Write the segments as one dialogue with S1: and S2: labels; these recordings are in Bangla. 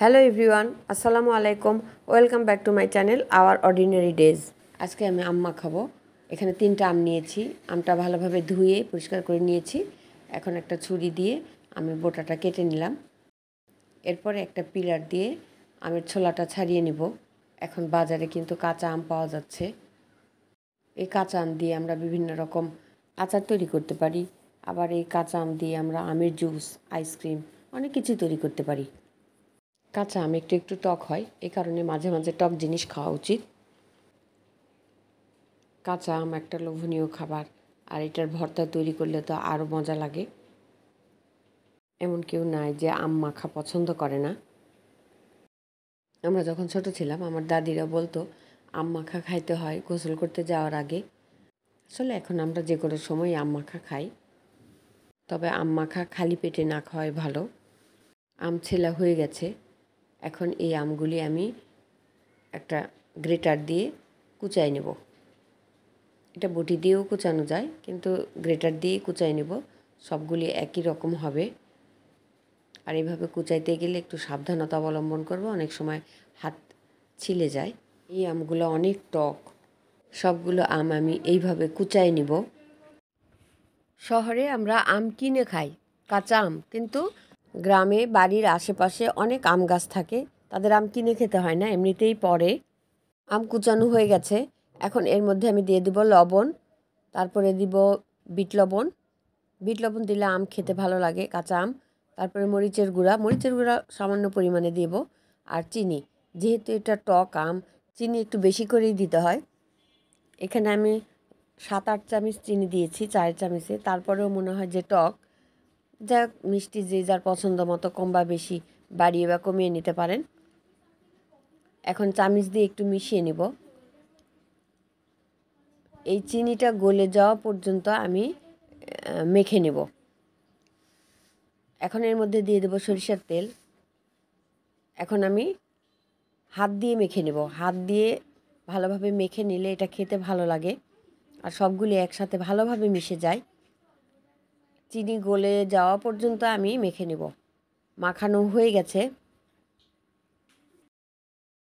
S1: হ্যালো এভরিওয়ান, আসসালামু আলাইকুম। Welcome back to my channel hour ordinary days. আজকে আমি আম মাখাবো। এখানে 3টা আম নিয়েছি। আমটা ভালোভাবে ধুয়ে পরিষ্কার করে নিয়েছি। এখন একটা ছুরি দিয়ে আমি বোটাটা কেটে নিলাম। এরপরে একটা পিলার দিয়ে আমের ছোলাটা ছাড়িয়ে নিব। এখন বাজারে কিন্তু কাঁচা আম পাওয়া যাচ্ছে। এই কাঁচা আম দিয়ে আমরা বিভিন্ন রকম আচার তৈরি করতে পারি। আবার এই কাঁচা আম দিয়ে আমরা আমের জুস, আইসক্রিম অনেক কিছু তৈরি করতে পারি। কাঁচা আম একটু একটু টক হয়, এই কারণে মাঝে মাঝে টক জিনিস খাওয়া উচিত। কাঁচা আম একটা লোভনীয় খাবার, আর এটার ভর্তা তৈরি করলে তো আরও মজা লাগে। এমন কেউ নাই যে আম মাখা পছন্দ করে না। আমরা যখন ছোট ছিলাম আমার দাদিরা বলতো আম মাখা খাইতে হয় গোসল করতে যাওয়ার আগে। আসলে এখন আমরা যে কোনো সময় আম মাখা খাই, তবে আম মাখা খালি পেটে না খাওয়াই ভালো। আম ছেলা হয়ে গেছে। এখন এই আমগুলি আমি একটা গ্রেটার দিয়ে কুচাই নেব। এটা বটি দিয়েও কুচানো যায়, কিন্তু গ্রেটার দিয়েই কুচাই নেব। সবগুলি একই রকম হবে। আর এইভাবে কুচাইতে গেলে একটু সাবধানতা অবলম্বন করব, অনেক সময় হাত ছিলে যায়। এই আমগুলো অনেক টক। সবগুলো আম আমি এইভাবে কুচাই নিব। শহরে আমরা আম কিনে খাই, কাঁচা আম, কিন্তু গ্রামে বাড়ির আশেপাশে অনেক আম গাছ থাকে, তাদের আম কিনে খেতে হয় না, এমনিতেই পড়ে। আম কুচানো হয়ে গেছে। এখন এর মধ্যে আমি দিয়ে দিব লবণ, তারপরে দিব বিট লবণ। বিট লবণ দিলে আম খেতে ভালো লাগে, কাঁচা আম। তারপরে মরিচের গুঁড়া সামান্য পরিমাণে দিব, আর চিনি। যেহেতু এটা টক আম, চিনি একটু বেশি করেই দিতে হয়। এখানে আমি 7-8 চামচ চিনি দিয়েছি চায়ের চামচে। তারপরেও মনে হয় যে টক। যা মিষ্টি যে যার পছন্দ মতো কম বা বেশি বাড়িয়ে বা কমিয়ে নিতে পারেন। এখন চামচ দিয়ে একটু মিশিয়ে নিব। এই চিনিটা গলে যাওয়া পর্যন্ত আমি মেখে নেব। এখন এর মধ্যে দিয়ে দেব সরিষার তেল। এখন আমি হাত দিয়ে মেখে নেব। হাত দিয়ে ভালোভাবে মেখে নিলে এটা খেতে ভালো লাগে, আর সবগুলি একসাথে ভালোভাবে মিশে যায়। চিনি গলে যাওয়া পর্যন্ত আমি মেখে নেব। মাখানো হয়ে গেছে।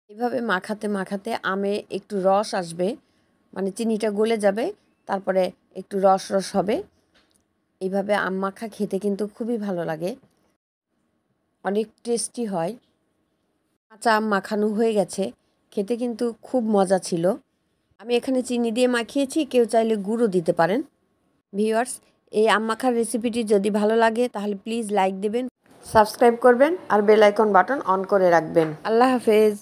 S1: এভাবে মাখাতে মাখাতে আমে একটু রস আসবে, মানে চিনিটা গলে যাবে, তারপরে একটু রস রস হবে। এইভাবে আম মাখা খেতে কিন্তু খুবই ভালো লাগে, অনেক টেস্টি হয়। কাঁচা আম মাখানো হয়ে গেছে, খেতে কিন্তু খুব মজা ছিল। আমি এখানে চিনি দিয়ে মাখিয়েছি, কেউ চাইলে গুঁড়ো দিতে পারেন। ভিউয়ার্স, এই আম মাখার রেসিপিটি যদি ভালো লাগে তাহলে প্লিজ লাইক দেবেন, সাবস্ক্রাইব করবেন, আর বেল আইকন বাটন অন করে রাখবেন। আল্লাহ হাফেজ।